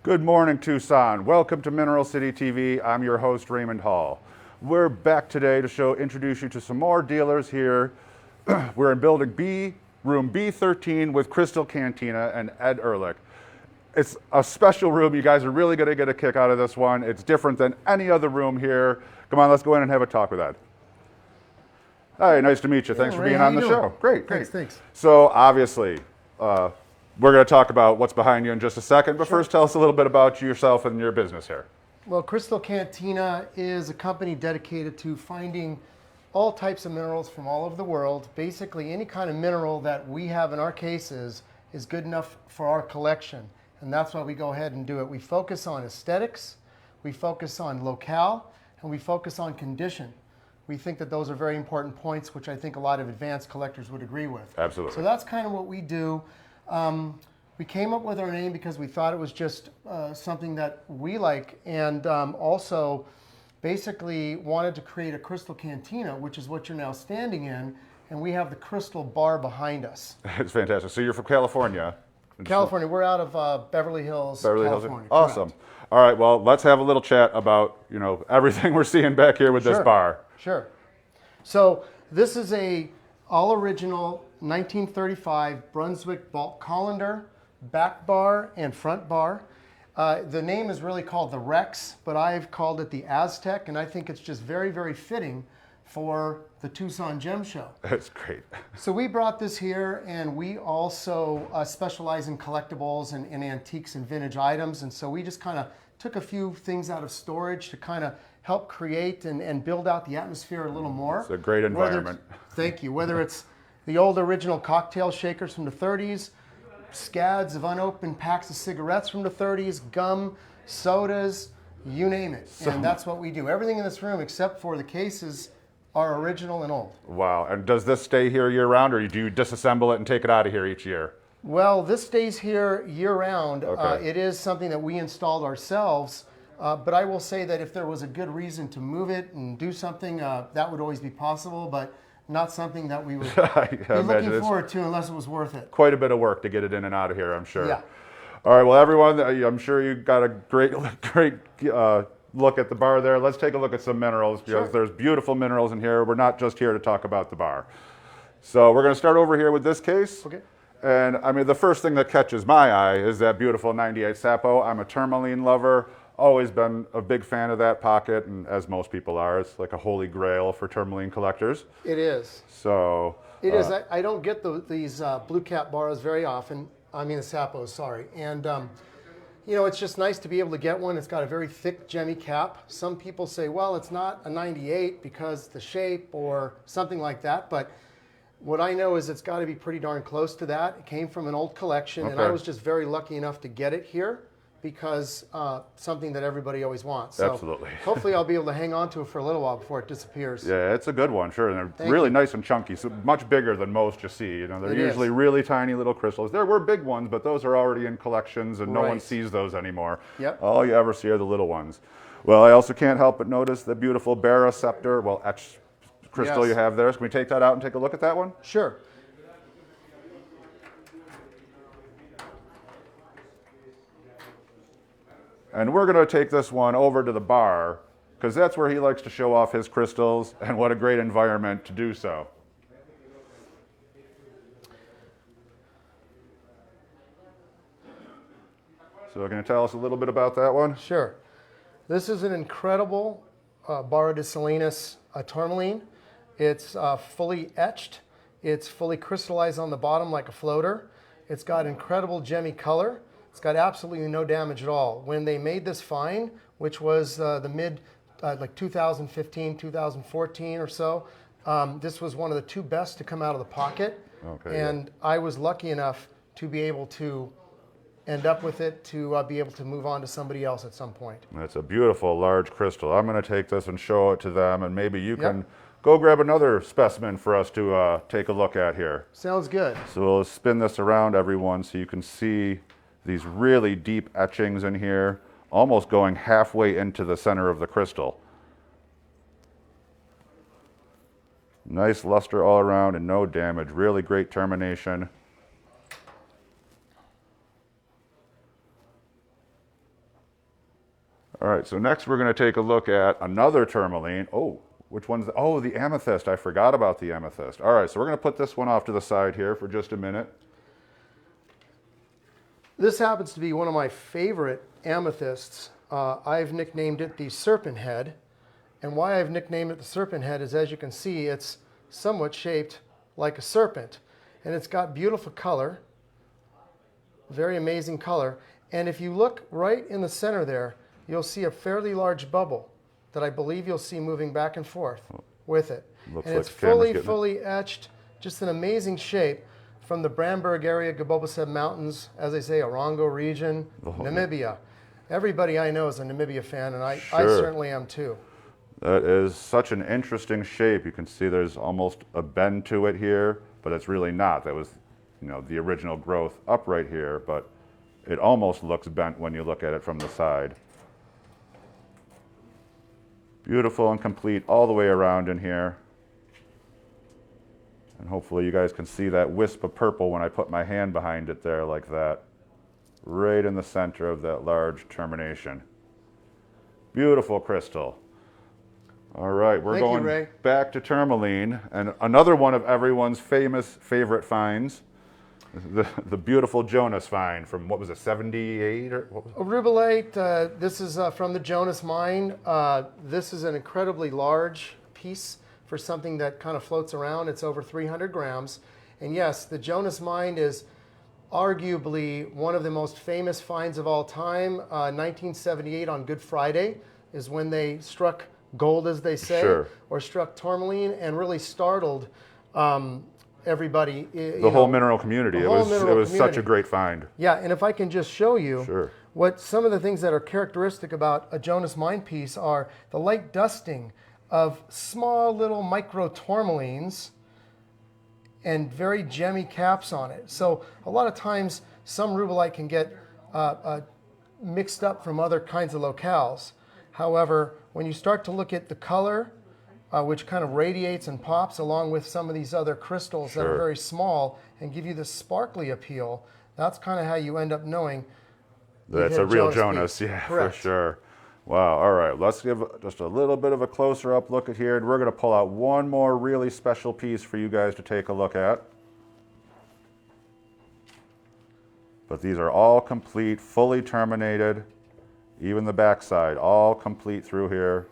Good morning, Tucson. Welcome to Mineral City TV. I'm your host, Raymond Hall. We're back today to introduce you to some more dealers here. We're in building B, room B13 with Crystal Cantina and Ed Urlik. It's a special room. You guys are really going to get a kick out of this one. It's different than any other room here. Come on, let's go in and have a talk with Ed. Hi, nice to meet you. Thanks for being on the show. Great. Thanks. So obviously, we're going to talk about what's behind you in just a second, but first tell us a little bit about yourself and your business here. Well, Crystal Cantina is a company dedicated to finding all types of minerals from all over the world. Basically, any kind of mineral that we have in our cases is good enough for our collection, and that's why we go ahead and do it. We focus on aesthetics, we focus on locale, and we focus on condition. We think that those are very important points, which I think a lot of advanced collectors would agree with. Absolutely. So that's kind of what we do. We came up with our name because we thought it was just something that we like, and also basically wanted to create a Crystal Cantina, which is what you're now standing in, and we have the Crystal Bar behind us. It's fantastic. So you're from California? California. We're out of Beverly Hills, California. Awesome. Correct. All right, well, let's have a little chat about, everything we're seeing back here with this bar. Sure. So this is a all-original 1935 Brunswick Vault Colander, back bar and front bar. The name is really called the Rex, but I've called it the Aztec, and I think it's just very, very fitting for the Tucson Gem Show. That's great. So we brought this here, and we also specialize in collectibles and antiques and vintage items, and so we just kind of took a few things out of storage to kind of help create and build out the atmosphere a little more. It's a great environment. Thank you. Whether it's the old original cocktail shakers from the 30s, scads of unopened packs of cigarettes from the 30s, gum, sodas, you name it. And that's what we do. Everything in this room except for the cases are original and old. Wow. And does this stay here year-round, or do you disassemble it and take it out of here each year? Well, this stays here year-round. Okay. It is something that we installed ourselves, but I will say that if there was a good reason to move it and do something, that would always be possible, but not something that we would be looking forward to unless it was worth it. Quite a bit of work to get it in and out of here, I'm sure. Yeah. All right, well, everyone, I'm sure you got a great look at the bar there. Let's take a look at some minerals, because there's beautiful minerals in here. We're not just here to talk about the bar. So we're going to start over here with this case. Okay. And I mean, the first thing that catches my eye is that beautiful 98 Sapo. I'm a tourmaline lover. Always been a big fan of that pocket, and as most people are, it's like a holy grail for tourmaline collectors. It is. So it is. I don't get these blue cap bars very often. I mean the Sapos, sorry. And it's just nice to be able to get one. It's got a very thick gemmy cap. Some people say, well, it's not a 98 because the shape or something like that, but what I know is it's got to be pretty darn close to that. It came from an old collection, and I was just very lucky enough to get it here, because something that everybody always wants. So absolutely. Hopefully I'll be able to hang on to it for a little while before it disappears. Yeah, it's a good one, sure. And they're really nice and chunky, so much bigger than most you see. They're usually really tiny little crystals. There were big ones, but those are already in collections, and no one sees those anymore. Yep. All you ever see are the little ones. Well, I also can't help but notice the beautiful Baraceptor, etched crystal you have there. So can we take that out and take a look at that one? Sure. And we're going to take this one over to the bar, because that's where he likes to show off his crystals, and what a great environment to do so. So can you tell us a little bit about that one? Sure. This is an incredible Barra de Salinas tourmaline. It's fully etched. It's fully crystallized on the bottom like a floater. It's got incredible gemmy color. It's got absolutely no damage at all. When they made this find, which was the mid, like 2015, 2014 or so, this was one of the two best to come out of the pocket. Okay, and I was lucky enough to be able to end up with it to be able to move on to somebody else at some point. That's a beautiful large crystal. I'm going to take this and show it to them, and maybe you can go grab another specimen for us to take a look at here. Sounds good. So we'll spin this around, everyone, so you can see these really deep etchings in here, almost going halfway into the center of the crystal. Nice luster all around and no damage. Really great termination. All right, so next we're going to take a look at another tourmaline. Oh, which one's oh, the amethyst. I forgot about the amethyst. All right, so we're going to put this one off to the side here for just a minute. This happens to be one of my favorite amethysts. I've nicknamed it the serpent head. And why I've nicknamed it the serpent head is, as you can see, it's somewhat shaped like a serpent. And it's got beautiful color, very amazing color. And if you look right in the center there, you'll see a fairly large bubble that I believe you'll see moving back and forth with it. Looks And like it's the camera's getting fully etched, just an amazing shape from the Bramberg area, Gabobaseb Mountains, as I say, Orongo region, Namibia. Everybody I know is a Namibia fan, and I certainly am too. That is such an interesting shape. You can see there's almost a bend to it here, but it's really not. That was, you know, the original growth up right here, but it almost looks bent when you look at it from the side. Beautiful and complete all the way around in here. And hopefully you guys can see that wisp of purple when I put my hand behind it there like that. Right in the center of that large termination. Beautiful crystal. All right, we're going back to tourmaline, and another one of everyone's favorite finds, the beautiful Jonas find from, what was it, 78 or what was it? Rubellite, this is from the Jonas mine. This is an incredibly large piece for something that kind of floats around. It's over 300 grams. And yes, the Jonas mine is arguably one of the most famous finds of all time. 1978 on Good Friday is when they struck gold, as they say, or struck tourmaline, and really startled everybody. The whole mineral community. It was such a great find. Yeah, and if I can just show you what some of the things that are characteristic about a Jonas mine piece are the light dusting of small little micro tourmalines and very gemmy caps on it. So a lot of times some rubellite can get mixed up from other kinds of locales. However, when you start to look at the color, which kind of radiates and pops along with some of these other crystals that are very small and give you this sparkly appeal, that's kind of how you end up knowing that's a real Jonas, for sure. Wow, all right, let's give just a little bit of a closer up look at here, and we're going to pull out one more really special piece for you guys to take a look at. But these are all complete, fully terminated. Even the backside, all complete through here.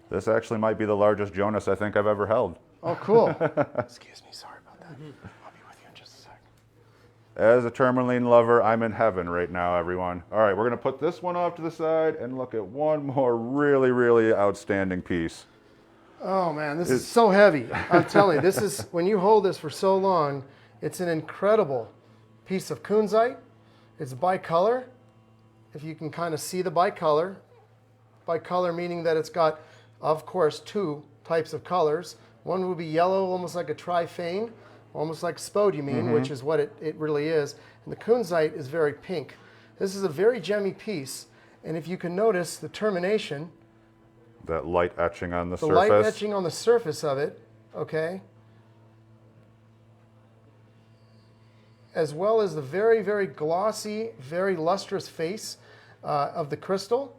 This actually might be the largest Jonas I think I've ever held. Oh, cool. Excuse me, sorry about that. I'll be with you in just a sec. As a tourmaline lover, I'm in heaven right now, everyone. All right, we're going to put this one off to the side and look at one more really, really outstanding piece. Oh, man, this is so heavy. I'm telling you, this is, when you hold this for so long, it's an incredible piece of kunzite. It's bicolor. If you can kind of see the bicolor. Bicolor meaning that it's got, of course, two types of colors. One would be yellow, almost like a triphane, almost like spodumene, which is what it really is. And the kunzite is very pink. This is a very gemmy piece. And if you can notice the termination. That light etching on the surface. The light etching on the surface of it, okay? As well as the very, very glossy, very lustrous face of the crystal,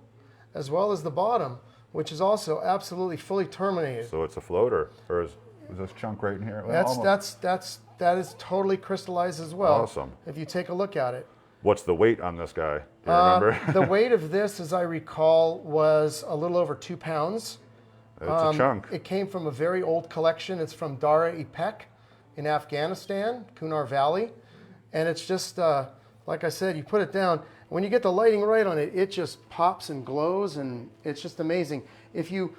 as well as the bottom, which is also absolutely fully terminated. So it's a floater, or is this chunk right in here? That is totally crystallized as well. Awesome. If you take a look at it. What's the weight on this guy? Do you remember? The weight of this, as I recall, was a little over 2 pounds. It's a chunk. It came from a very old collection. It's from Dara Ipek in Afghanistan, Kunar Valley. And it's just, like I said, you put it down. When you get the lighting right on it, it just pops and glows, and it's just amazing. If you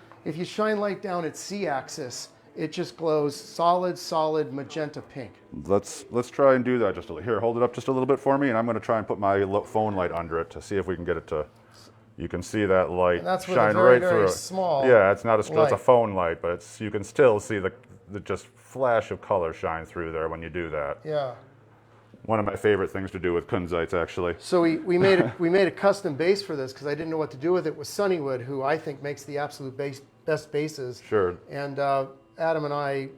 shine light down its C-axis, it just glows solid magenta pink. Let's try and do that just a little. Here, hold it up just a little bit for me, and I'm going to try and put my phone light under it to see if we can get it to. You can see that light shine right through it. Small. Yeah, it's not it's a phone light, but you can still see the just flash of color shine through there when you do that. Yeah. One of my favorite things to do with kunzites, actually. So we made a custom base for this because I didn't know what to do with it with Sunnywood, who I think makes the absolute best bases. Sure. And Adam and I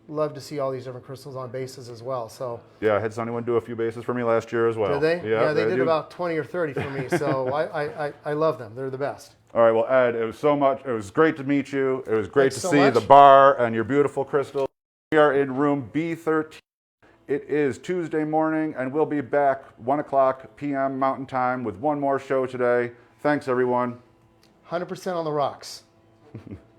love to see all these different crystals on bases as well. So Yeah, I had someone do a few bases for me last year as well. did they? Yeah, they did do. about 20 or 30 for me. So I love them. They're the best. All right, well, Ed, it was great to meet you. It was great Thanks to so see much. the bar and your beautiful crystals. We are in room B13. It is Tuesday morning, and we'll be back 1 o'clock p.m. Mountain Time with one more show today. Thanks, everyone. 100% on the rocks.